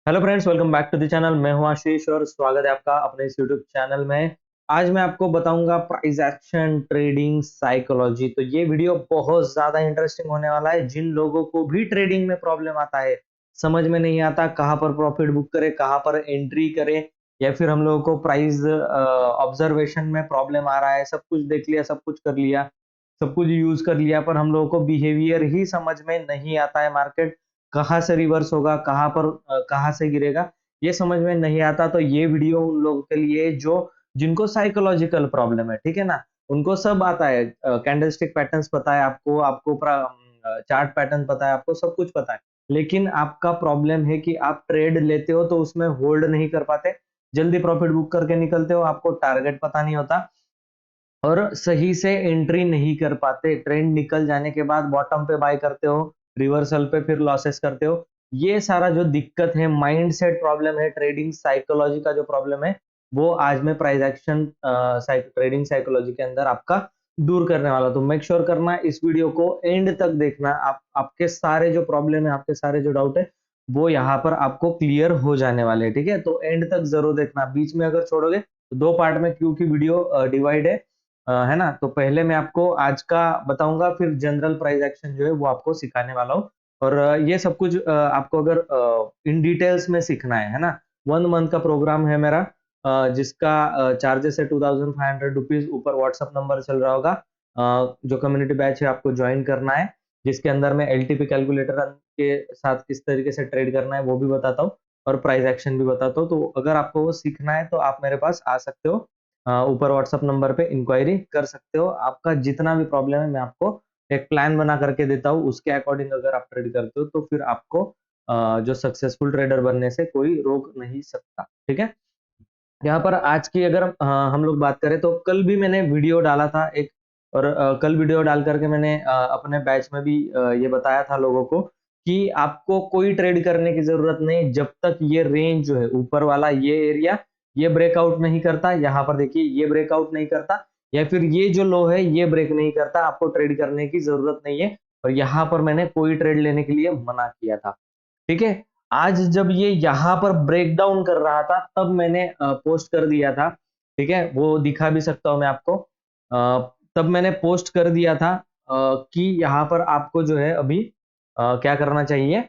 Hello friends, welcome back to the channel. मैं हूं आशीष और स्वागत है आपका अपने इस यूट्यूब चैनल में। आज मैं आपको बताऊंगा प्राइस एक्शन ट्रेडिंग साइकोलॉजी। तो ये वीडियो बहुत ज्यादा इंटरेस्टिंग होने वाला है। जिन लोगों को भी ट्रेडिंग में प्रॉब्लम आता है, समझ में नहीं आता कहाँ पर प्रॉफिट बुक करे, कहाँ पर एंट्री करे, या फिर हम लोगों को प्राइस ऑब्जर्वेशन में प्रॉब्लम आ रहा है, सब कुछ देख लिया, सब कुछ कर लिया, सब कुछ यूज कर लिया, पर हम लोगों को बिहेवियर ही समझ में नहीं आता है। मार्केट कहाँ से रिवर्स होगा, कहाँ पर कहाँ से गिरेगा, ये समझ में नहीं आता। तो ये वीडियो उन लोगों के लिए जो जिनको साइकोलॉजिकल प्रॉब्लम है, ठीक है ना। उनको सब आता है, कैंडलस्टिक पैटर्न्स पता है आपको, आपको चार्ट पैटर्न पता है, आपको सब कुछ पता है। लेकिन आपका प्रॉब्लम है कि आप ट्रेड लेते हो तो उसमें होल्ड नहीं कर पाते, जल्दी प्रॉफिट बुक करके निकलते हो, आपको टारगेट पता नहीं होता और सही से एंट्री नहीं कर पाते। ट्रेंड निकल जाने के बाद बॉटम पे बाय करते हो, रिवर्सल पे फिर लॉसेस करते हो। ये सारा जो दिक्कत है, माइंडसेट प्रॉब्लम है, ट्रेडिंग साइकोलॉजी का जो प्रॉब्लम है, वो आज मैं प्राइस एक्शन ट्रेडिंग साइकोलॉजी के अंदर आपका दूर करने वाला। तो मेक श्योर करना इस वीडियो को एंड तक देखना। आपके सारे जो प्रॉब्लम है, आपके सारे जो डाउट है, वो यहाँ पर आपको क्लियर हो जाने वाले हैं। ठीक है, तो एंड तक जरूर देखना। बीच में अगर छोड़ोगे तो दो पार्ट में, क्योंकि वीडियो डिवाइड है ना। तो पहले मैं आपको आज का बताऊंगा, फिर जनरल प्राइस एक्शन जो है वो आपको सिखाने वाला हूँ। और ये सब कुछ आपको अगर इन डिटेल्स में सीखना है ना। 1 मंथ का प्रोग्राम है मेरा, जिसका चार्जेस है 2500 रुपीज। ऊपर व्हाट्सअप नंबर चल रहा होगा। जो कम्युनिटी बैच है आपको ज्वाइन करना है, जिसके अंदर मैं एलटीपी कैलकुलेटर के साथ किस तरीके से ट्रेड करना है वो भी बताता हूँ, और प्राइस एक्शन भी बताता हूँ। तो अगर आपको वो सीखना है तो आप मेरे पास आ सकते हो। ऊपर व्हाट्सएप नंबर पे इंक्वायरी कर सकते हो। आपका जितना भी प्रॉब्लम है मैं आपको एक प्लान बना करके देता हूँ। उसके अकॉर्डिंग अगर आप ट्रेड करते हो तो फिर आपको जो सक्सेसफुल ट्रेडर बनने से कोई रोक नहीं सकता। ठीक है, यहाँ पर आज की अगर हम लोग बात करें तो कल भी मैंने वीडियो डाला था एक, और कल वीडियो डाल करके मैंने अपने बैच में भी ये बताया था लोगों को कि आपको कोई ट्रेड करने की जरूरत नहीं जब तक ये रेंज जो है ऊपर वाला ये एरिया ये ब्रेकआउट नहीं करता। यहाँ पर देखिए, ये ब्रेकआउट नहीं करता, या फिर ये जो लो है ये ब्रेक नहीं करता, आपको ट्रेड करने की जरूरत नहीं है। और यहाँ पर मैंने कोई ट्रेड लेने के लिए मना किया था। ठीक है, आज जब ये यहाँ पर ब्रेक डाउन कर रहा था तब मैंने पोस्ट कर दिया था। ठीक है, वो दिखा भी सकता हूं मैं आपको। तब मैंने पोस्ट कर दिया था कि यहाँ पर आपको जो है अभी क्या करना चाहिए,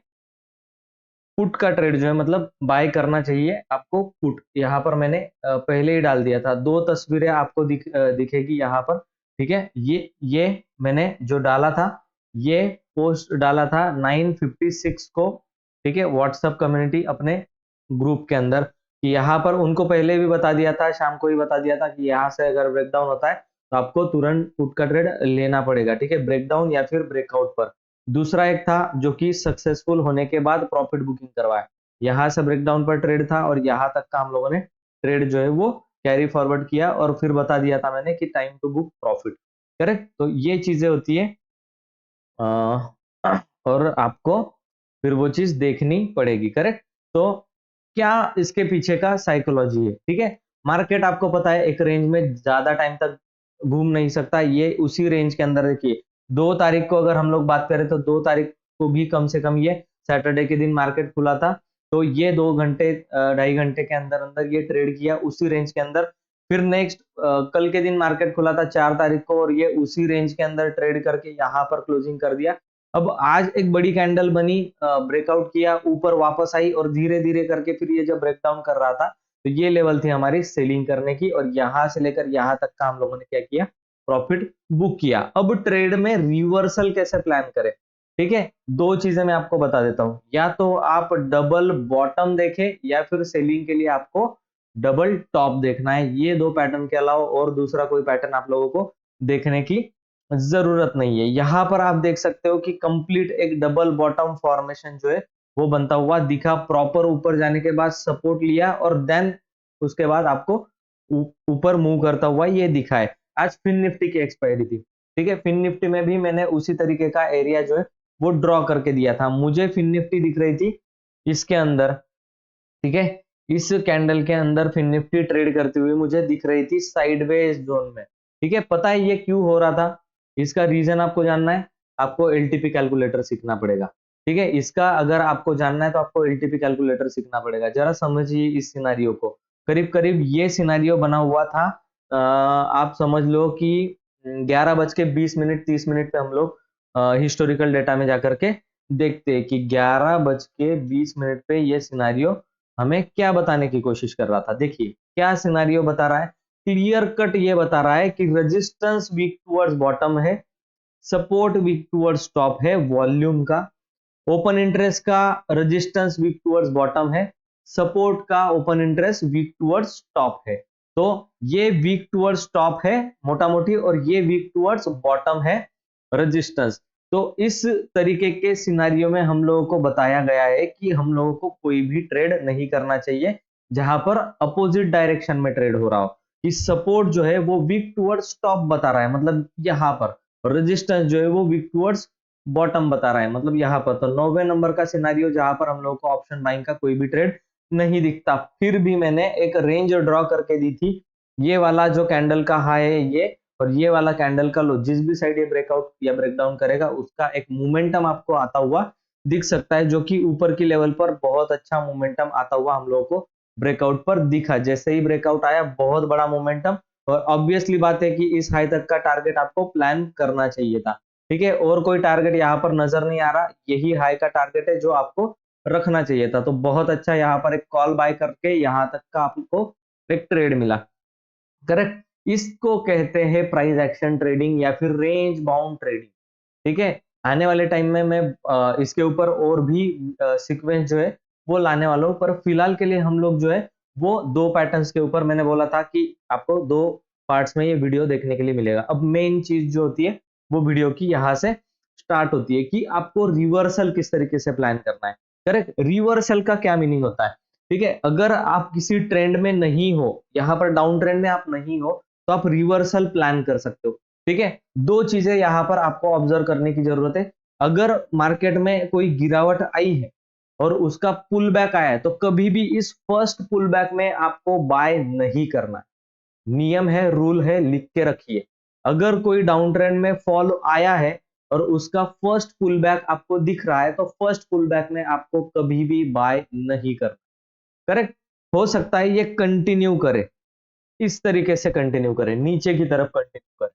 पुट का ट्रेड जो है, मतलब बाय करना चाहिए आपको पुट। यहाँ पर मैंने पहले ही डाल दिया था। दो तस्वीरें आपको दिखेगी यहाँ पर। ठीक है, ये मैंने जो डाला था, ये पोस्ट डाला था 9:56 को। ठीक है, व्हाट्सएप कम्युनिटी अपने ग्रुप के अंदर, कि यहाँ पर उनको पहले भी बता दिया था, शाम को ही बता दिया था कि यहाँ से अगर ब्रेकडाउन होता है तो आपको तुरंत पुट का ट्रेड लेना पड़ेगा। ठीक है, ब्रेकडाउन या फिर ब्रेकआउट पर। दूसरा एक था जो कि सक्सेसफुल होने के बाद प्रॉफिट बुकिंग करवाया। यहाँ से ब्रेकडाउन पर ट्रेड था और यहाँ तक का हम लोगों ने ट्रेड जो है वो कैरी फॉरवर्ड किया, और फिर बता दिया था मैंने कि time to book profit. Correct, तो ये चीजें होती है। और आपको फिर वो चीज देखनी पड़ेगी। करेक्ट, तो क्या इसके पीछे का साइकोलॉजी है। ठीक है, मार्केट आपको पता है एक रेंज में ज्यादा टाइम तक घूम नहीं सकता। ये उसी रेंज के अंदर देखिए, 2 तारीख को अगर हम लोग बात करें तो 2 तारीख को भी कम से कम ये सैटरडे के दिन मार्केट खुला था। तो ये 2 घंटे 2.5 घंटे के अंदर अंदर ये ट्रेड किया उसी रेंज के अंदर। फिर नेक्स्ट कल के दिन मार्केट खुला था 4 तारीख को, और ये उसी रेंज के अंदर ट्रेड करके यहाँ पर क्लोजिंग कर दिया। अब आज एक बड़ी कैंडल बनी, ब्रेकआउट किया, ऊपर वापस आई, और धीरे धीरे करके फिर ये जब ब्रेकडाउन कर रहा था तो ये लेवल थी हमारी सेलिंग करने की, और यहां से लेकर यहां तक का हम लोगों ने क्या किया, प्रॉफिट बुक किया। अब ट्रेड में रिवर्सल कैसे प्लान करें। ठीक है, दो चीजें मैं आपको बता देता हूं। या तो आप डबल बॉटम देखें, या फिर सेलिंग के लिए आपको डबल टॉप देखना है। ये दो पैटर्न के अलावा और दूसरा कोई पैटर्न आप लोगों को देखने की जरूरत नहीं है। यहां पर आप देख सकते हो कि कंप्लीट एक डबल बॉटम फॉर्मेशन जो है वो बनता हुआ दिखा। प्रॉपर ऊपर जाने के बाद सपोर्ट लिया, और देन उसके बाद आपको ऊपर मूव करता हुआ ये दिखा है। आज फिन निफ्टी की एक्सपायरी थी। ठीक है, फिन निफ्टी में भी मैंने उसी तरीके का एरिया जो है वो ड्रॉ करके दिया था। मुझे फिन निफ्टी दिख रही थी इसके अंदर। ठीक है, इस कैंडल के अंदर फिन निफ्टी ट्रेड करती हुई मुझे दिख रही थी साइडवेज जोन में। ठीक है, पता है ये क्यों हो रहा था, इसका रीजन आपको जानना है, आपको एलटीपी कैलकुलेटर सीखना पड़ेगा। ठीक है, इसका अगर आपको जानना है तो आपको एलटीपी कैलकुलेटर सीखना पड़ेगा। जरा समझिए इस सिनारियो को। करीब करीब ये सिनारियो बना हुआ था, आप समझ लो कि 11:20 30 मिनट पे हम लोग हिस्टोरिकल डेटा में जाकर के देखते हैं कि 11:20 पे ये सिनारियो हमें क्या बताने की कोशिश कर रहा था। देखिए क्या सिनारियो बता रहा है, क्लियर कट ये बता रहा है कि रेजिस्टेंस वीक टुवर्ड्स बॉटम है, सपोर्ट वीक टुवर्ड्स टॉप है वॉल्यूम का, ओपन इंटरेस्ट का रेजिस्टेंस वीक टुवर्ड्स बॉटम है, सपोर्ट का open interest weak towards top है। तो ये वीक टुवर्ड्स टॉप है मोटा मोटी, और ये वीक टुवर्ड्स बॉटम है रेजिस्टेंस। तो इस तरीके के सिनारियो में हम लोगों को बताया गया है कि हम लोगों को कोई भी ट्रेड नहीं करना चाहिए जहां पर अपोजिट डायरेक्शन में ट्रेड हो रहा हो। कि सपोर्ट जो है वो वीक टुवर्ड्स टॉप बता रहा है, मतलब यहां पर रेजिस्टेंस जो है वो वीक टुवर्ड्स बॉटम बता रहा है, मतलब यहाँ पर। तो 9वें नंबर का सिनारियो जहां पर हम लोग को ऑप्शन बाइंग का कोई भी ट्रेड नहीं दिखता। फिर भी मैंने एक रेंज ड्रॉ करके दी थी, ये वाला जो कैंडल का हाई है ये, और ये वाला कैंडल का लो, जिस भी साइड ये ब्रेकआउट या ब्रेकडाउन करेगा उसका एक मोमेंटम आपको आता हुआ दिख सकता है, जो कि ऊपर की लेवल पर बहुत अच्छा मोमेंटम आता हुआ हम लोगों को ब्रेकआउट पर दिखा। जैसे ही ब्रेकआउट आया बहुत बड़ा मोमेंटम, और ऑब्वियसली बात है कि इस हाई तक का टारगेट आपको प्लान करना चाहिए था। ठीक है, और कोई टारगेट यहाँ पर नजर नहीं आ रहा, यही हाई का टारगेट है जो आपको रखना चाहिए था। तो बहुत अच्छा यहाँ पर एक कॉल बाय करके यहाँ तक का आपको एक ट्रेड मिला। करेक्ट, इसको कहते हैं प्राइस एक्शन ट्रेडिंग या फिर रेंज बाउंड ट्रेडिंग। ठीक है, आने वाले टाइम में मैं इसके ऊपर और भी सीक्वेंस जो है वो लाने वाला हूँ, पर फिलहाल के लिए हम लोग जो है वो दो पैटर्न्स के ऊपर, मैंने बोला था कि आपको दो पार्ट्स में ये वीडियो देखने के लिए मिलेगा। अब मेन चीज जो होती है वो वीडियो की यहाँ से स्टार्ट होती है कि आपको रिवर्सल किस तरीके से प्लान करना है। करेक्ट, रिवर्सल का क्या मीनिंग होता है? ठीक है, अगर आप किसी ट्रेंड में नहीं हो, यहाँ पर डाउन ट्रेंड में आप नहीं हो, तो आप रिवर्सल प्लान कर सकते हो। ठीक है, दो चीजें यहां पर आपको ऑब्जर्व करने की जरूरत है। अगर मार्केट में कोई गिरावट आई है और उसका पुल बैक आया है, तो कभी भी इस फर्स्ट पुल बैक में आपको बाय नहीं करना है। नियम है, रूल है, लिख के रखिए। अगर कोई डाउन ट्रेंड में फॉल आया है और उसका फर्स्ट पुल बैक आपको दिख रहा है, तो फर्स्ट पुल बैक में आपको कभी भी बाय नहीं करना। करेक्ट, हो सकता है ये कंटिन्यू करे, इस तरीके से कंटिन्यू करे, नीचे की तरफ कंटिन्यू करे।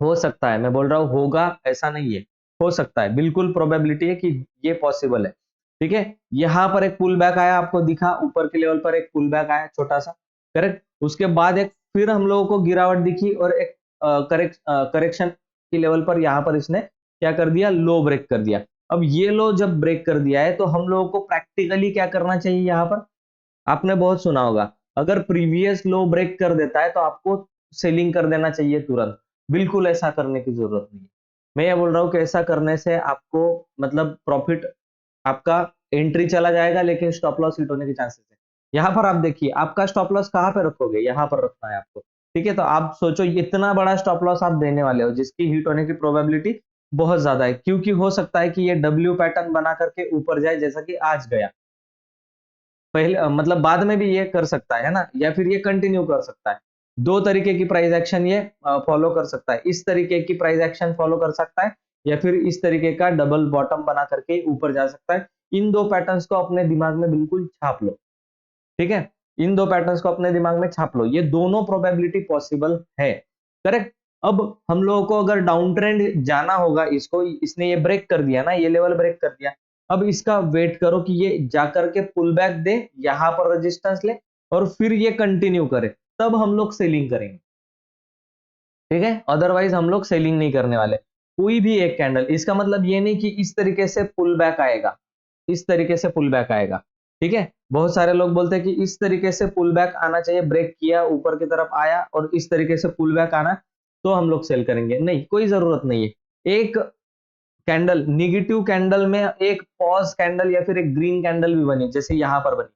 हो सकता है, मैं बोल रहा हूं होगा ऐसा नहीं है, हो सकता है, बिल्कुल प्रोबेबिलिटी है कि ये पॉसिबल है। ठीक है, यहां पर एक पुल बैक आया आपको दिखा, ऊपर के लेवल पर एक पुल बैक आया छोटा सा। करेक्ट, उसके बाद एक फिर हम लोगों को गिरावट दिखी और एक करेक्शन की लेवल पर यहां पर इसने क्या कर दिया, लो ब्रेक कर दिया। अब ये लो जब ब्रेक कर दिया है तो हम लोगों को प्रैक्टिकली क्या करना चाहिए? यहाँ पर आपने बहुत सुना होगा, अगर प्रीवियस लो ब्रेक कर देता है तो आपको सेलिंग कर देना चाहिए तुरंत। बिल्कुल ऐसा करने की जरूरत नहीं है। मैं ये बोल रहा हूं कि ऐसा करने से आपको मतलब प्रॉफिट आपका एंट्री चला जाएगा, लेकिन स्टॉप लॉस हिट होने के चांसेस है। यहाँ पर आप देखिए, आपका स्टॉप लॉस कहाँ पे रखोगे? यहाँ पर रखना है आपको। ठीक है, तो आप सोचो इतना बड़ा स्टॉप लॉस आप देने वाले हो जिसकी हिट होने की प्रोबेबिलिटी बहुत ज्यादा है, क्योंकि हो सकता है कि ये डब्ल्यू पैटर्न बना करके ऊपर जाए, जैसा कि आज गया। पहले मतलब बाद में भी ये कर सकता है ना, या फिर ये कंटिन्यू कर सकता है। दो तरीके की प्राइस एक्शन ये फॉलो कर सकता है। इस तरीके की प्राइस एक्शन फॉलो कर सकता है, या फिर इस तरीके का डबल बॉटम बना करके ऊपर जा सकता है। इन दो पैटर्न्स को अपने दिमाग में बिल्कुल छाप लो। ठीक है, इन दो पैटर्न्स को अपने दिमाग में छाप लो, ये दोनों प्रोबेबिलिटी पॉसिबल है। करेक्ट, अब हम लोगों को अगर डाउन ट्रेंड जाना होगा, इसको इसने ये ब्रेक कर दिया ना, ये लेवल ब्रेक कर दिया। अब इसका वेट करो कि ये जाकर के पुल बैक दे, यहां पर रेजिस्टेंस ले, और फिर ये कंटिन्यू करे, तब हम लोग सेलिंग करेंगे। ठीक है, अदरवाइज हम लोग सेलिंग नहीं करने वाले। कोई भी एक कैंडल, इसका मतलब ये नहीं कि इस तरीके से पुल बैक आएगा, इस तरीके से पुल बैक आएगा। ठीक है, बहुत सारे लोग बोलते हैं कि इस तरीके से पुल बैक आना चाहिए, ब्रेक किया ऊपर की तरफ आया और इस तरीके से पुल बैक आना तो हम लोग सेल करेंगे। नहीं, कोई जरूरत नहीं है। एक कैंडल, निगेटिव कैंडल में एक पॉज कैंडल या फिर एक ग्रीन कैंडल भी बनी, जैसे यहां पर बनी।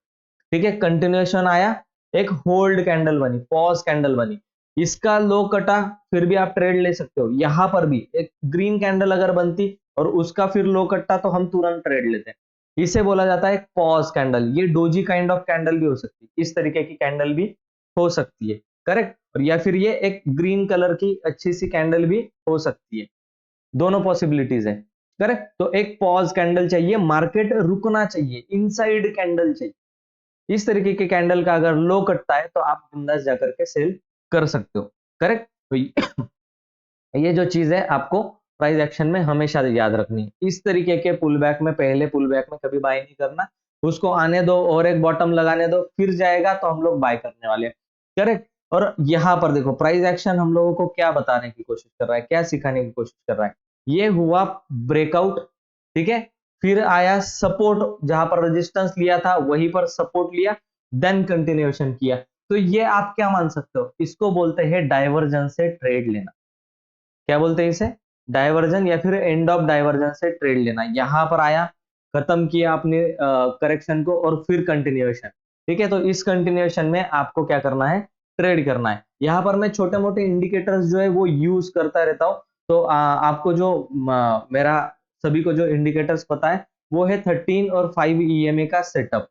ठीक है, कंटिन्यूएशन आया, एक होल्ड कैंडल बनी, पॉज कैंडल बनी, इसका लो कटा, फिर भी आप ट्रेड ले सकते हो। यहां पर भी एक ग्रीन कैंडल अगर बनती और उसका फिर लो कटा तो हम तुरंत ट्रेड लेते हैं। इसे बोला जाता है एक पॉज कैंडल। ये डोजी काइंड ऑफ कैंडल भी हो सकती है, इस तरीके की कैंडल भी हो सकती है। करेक्ट, और या फिर ये एक ग्रीन कलर की अच्छी सी कैंडल भी हो सकती है। दोनों पॉसिबिलिटीज है। करेक्ट। तो एक पॉज कैंडल चाहिए, मार्केट रुकना चाहिए, इनसाइड कैंडल चाहिए। इस तरीके के कैंडल का अगर लो कटता है तो आप बिंदास जाकर के सेल कर सकते हो। करेक्ट। तो ये जो चीज है आपको प्राइस एक्शन में हमेशा याद रखनी है। इस तरीके के पुल बैक में, पहले पुल बैक में कभी बाय नहीं करना, उसको आने दो और एक बॉटम लगाने दो, फिर जाएगा तो हम लोग बाय करने वाले हैं। करेक्ट। और यहाँ पर देखो प्राइस एक्शन हम लोगों को क्या बताने की कोशिश कर रहा है, क्या सिखाने की कोशिश कर रहा है। ये हुआ ब्रेकआउट, ठीक है, फिर आया सपोर्ट, जहां पर रेजिस्टेंस लिया था वहीं पर सपोर्ट लिया, देन कंटिन्यूएशन किया। तो ये आप क्या मान सकते हो, इसको बोलते हैं डाइवर्जन से ट्रेड लेना। क्या बोलते हैं इसे, डाइवर्जन या फिर एंड ऑफ डाइवर्जन से ट्रेड लेना। यहां पर आया, खत्म किया आपने करेक्शन को और फिर कंटिन्यूएशन। ठीक है, तो इस कंटिन्यूएशन में आपको क्या करना है, ट्रेड करना है। यहाँ पर मैं छोटे मोटे इंडिकेटर्स जो है वो यूज करता रहता हूँ। तो आपको जो मेरा सभी को जो इंडिकेटर्स पता है वो है 13 और 5 ईएमए का सेटअप।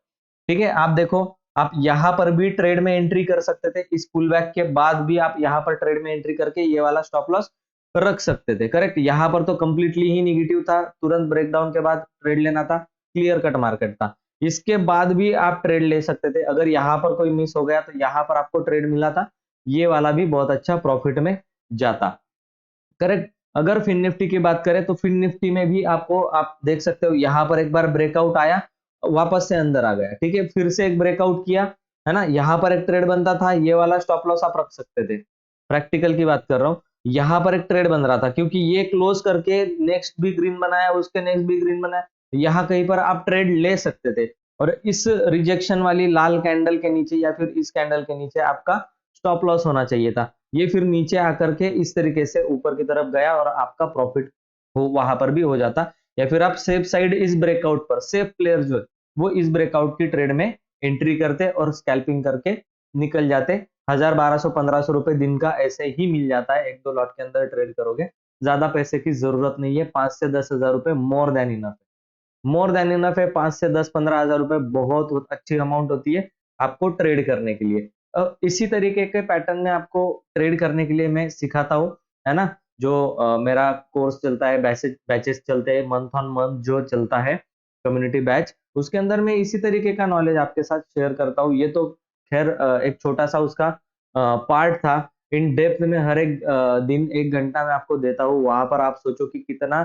ठीक है, आप देखो, आप यहाँ पर भी ट्रेड में एंट्री कर सकते थे, इस पुल बैक के बाद भी आप यहाँ पर ट्रेड में एंट्री करके ये वाला स्टॉप लॉस रख सकते थे। करेक्ट। यहाँ पर तो कंप्लीटली ही निगेटिव था, तुरंत ब्रेकडाउन के बाद ट्रेड लेना था, क्लियर कट मार्केट था। इसके बाद भी आप ट्रेड ले सकते थे। अगर यहाँ पर कोई मिस हो गया तो यहाँ पर आपको ट्रेड मिला था, ये वाला भी बहुत अच्छा प्रॉफिट में जाता। करेक्ट। अगर फिन निफ्टी की बात करें तो फिन निफ्टी में भी आपको, आप देख सकते हो यहाँ पर एक बार ब्रेकआउट आया, वापस से अंदर आ गया, ठीक है, फिर से एक ब्रेकआउट किया, है ना, यहाँ पर एक ट्रेड बनता था, ये वाला स्टॉप लॉस आप रख सकते थे। प्रैक्टिकल की बात कर रहा हूँ, यहाँ पर एक ट्रेड बन रहा था क्योंकि ये क्लोज करके नेक्स्ट भी ग्रीन बनाया, उसके नेक्स्ट भी ग्रीन बनाया, यहाँ कहीं पर आप ट्रेड ले सकते थे। और इस रिजेक्शन वाली लाल कैंडल के नीचे या फिर इस कैंडल के नीचे आपका स्टॉप लॉस होना चाहिए था। ये फिर नीचे आकर के इस तरीके से ऊपर की तरफ गया और आपका प्रॉफिट हो वहां पर भी हो जाता। या फिर आप सेफ साइड इस ब्रेकआउट पर, सेफ प्लेयर जो है वो इस ब्रेकआउट की ट्रेड में एंट्री करते और स्कैल्पिंग करके निकल जाते। 1000, 1200, 1500 रुपए दिन का ऐसे ही मिल जाता है, एक दो लॉट के अंदर ट्रेड करोगे, ज्यादा पैसे की जरूरत नहीं है। 5 से 10 हजार रुपए मोर देन इनफ है, मोर देन इनफ है। 5 से 10, 15 हजार रुपए बहुत अच्छी अमाउंट होती है आपको ट्रेड करने के लिए। इसी तरीके के पैटर्न में आपको ट्रेड करने के लिए मैं सिखाता हूँ, है ना। जो मेरा कोर्स चलता है, बैचेस चलते हैं, मंथ ऑन मंथ जो चलता है कम्युनिटी बैच, उसके अंदर मैं इसी तरीके का नॉलेज आपके साथ शेयर करता हूँ। ये तो खैर एक छोटा सा उसका पार्ट था। इन डेप्थ में हर एक दिन 1 घंटा मैं आपको देता हूँ, वहां पर आप सोचो कि कितना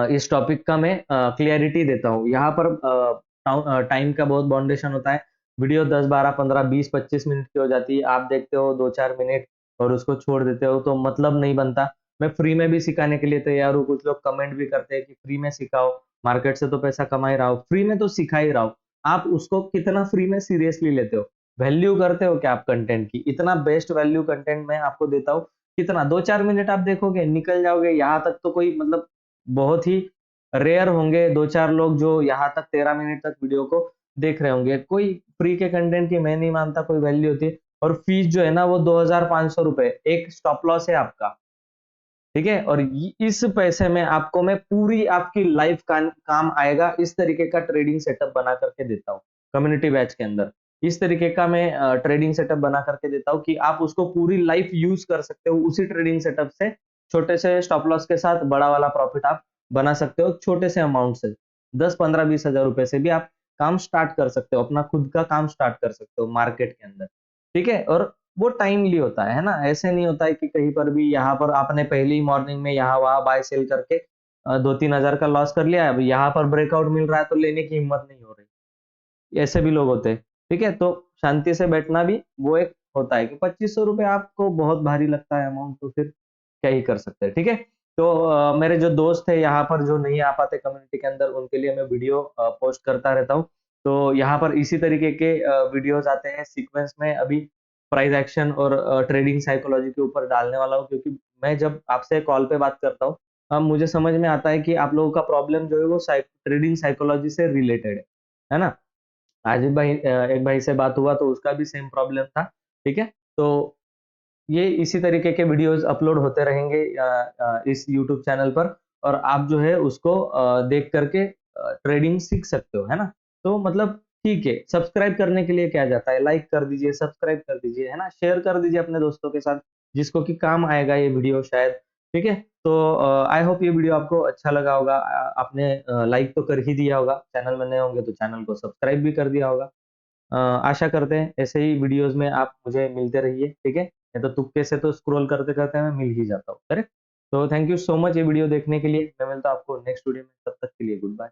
इस टॉपिक का मैं क्लियरिटी देता हूँ। यहाँ पर टाइम का बहुत बाउंडेशन होता है। वीडियो 10, 12, 15, 20, 25 मिनट की हो जाती है, आप देखते हो 2-4 मिनट और उसको छोड़ देते हो, तो मतलब नहीं बनता। मैं फ्री में भी सिखाने के लिए तैयार हूँ। कुछ लोग कमेंट भी करते हैं कि फ्री में सिखाओ, मार्केट से तो पैसा कमा ही रहा हो, फ्री में तो सिखा ही रहा हो। आप उसको कितना फ्री में सीरियसली लेते हो, वैल्यू करते हो क्या आप कंटेंट की? इतना बेस्ट वैल्यू कंटेंट मैं आपको देता हूँ, कितना 2-4 मिनट आप देखोगे निकल जाओगे। यहाँ तक तो कोई मतलब बहुत ही रेयर होंगे 2-4 लोग जो यहाँ तक 13 मिनट तक वीडियो को देख रहे होंगे। कोई फ्री के कंटेंट की मैं नहीं मानता कोई वैल्यू होती है। और फीस जो है ना वो 2500 रुपए, एक स्टॉप लॉस है आपका, ठीक है। और इस पैसे में आपको मैं पूरी आपकी लाइफ का काम आएगा, इस तरीके का ट्रेडिंग सेटअप बना करके देता हूँ कम्युनिटी बैच के अंदर। इस तरीके का मैं ट्रेडिंग सेटअप बना करके देता हूँ कि आप उसको पूरी लाइफ यूज कर सकते हो। उसी ट्रेडिंग सेटअप से छोटे से स्टॉप लॉस के साथ बड़ा वाला प्रॉफिट आप बना सकते हो, छोटे से अमाउंट से 10, 15, 20 हजार रुपए से भी आप काम स्टार्ट कर सकते हो, अपना खुद का काम स्टार्ट कर सकते हो मार्केट के अंदर, ठीक है। और वो टाइमली होता है ना, ऐसे नहीं होता है कि कहीं पर भी यहाँ पर आपने पहली मॉर्निंग में यहाँ वहां बाय सेल करके 2-3 हजार का लॉस कर लिया, अब यहाँ पर ब्रेकआउट मिल रहा है तो लेने की हिम्मत नहीं हो रही, ऐसे भी लोग होते हैं, ठीक है। तो शांति से बैठना भी वो एक होता है कि 2500 रुपए आपको बहुत भारी लगता है अमाउंट, तो फिर क्या ही कर सकते हैं, ठीक है। तो मेरे जो दोस्त है यहाँ पर जो नहीं आ पाते कम्युनिटी के अंदर, उनके लिए मैं वीडियो पोस्ट करता रहता हूँ। तो यहाँ पर इसी तरीके के वीडियोस आते हैं सीक्वेंस में। अभी प्राइस एक्शन और ट्रेडिंग साइकोलॉजी के ऊपर डालने वाला हूँ, क्योंकि मैं जब आपसे कॉल पे बात करता हूँ, मुझे समझ में आता है कि आप लोगों का प्रॉब्लम जो है वो ट्रेडिंग साइकोलॉजी से रिलेटेड है ना। आज एक भाई से बात हुआ तो उसका भी सेम प्रॉब्लम था, ठीक है। तो ये इसी तरीके के वीडियोस अपलोड होते रहेंगे इस यूट्यूब चैनल पर, और आप जो है उसको देख करके ट्रेडिंग सीख सकते हो, है ना। तो मतलब ठीक है, सब्सक्राइब करने के लिए क्या जाता है, लाइक कर दीजिए, सब्सक्राइब कर दीजिए, है ना, शेयर कर दीजिए अपने दोस्तों के साथ जिसको कि काम आएगा ये वीडियो शायद, ठीक है, तो आई होप ये वीडियो आपको अच्छा लगा होगा। आपने लाइक तो कर ही दिया होगा, चैनल में नए होंगे तो चैनल को सब्सक्राइब भी कर दिया होगा। आशा करते हैं ऐसे ही वीडियोस में आप मुझे मिलते रहिए, ठीक है। नहीं तो तुक्के से तो स्क्रॉल करते करते मैं मिल ही जाता हूँ, करेक्ट। तो थैंक यू सो मच ये वीडियो देखने के लिए। मैं मिलता हूँ आपको नेक्स्ट वीडियो में, तब तक के लिए गुड बाय।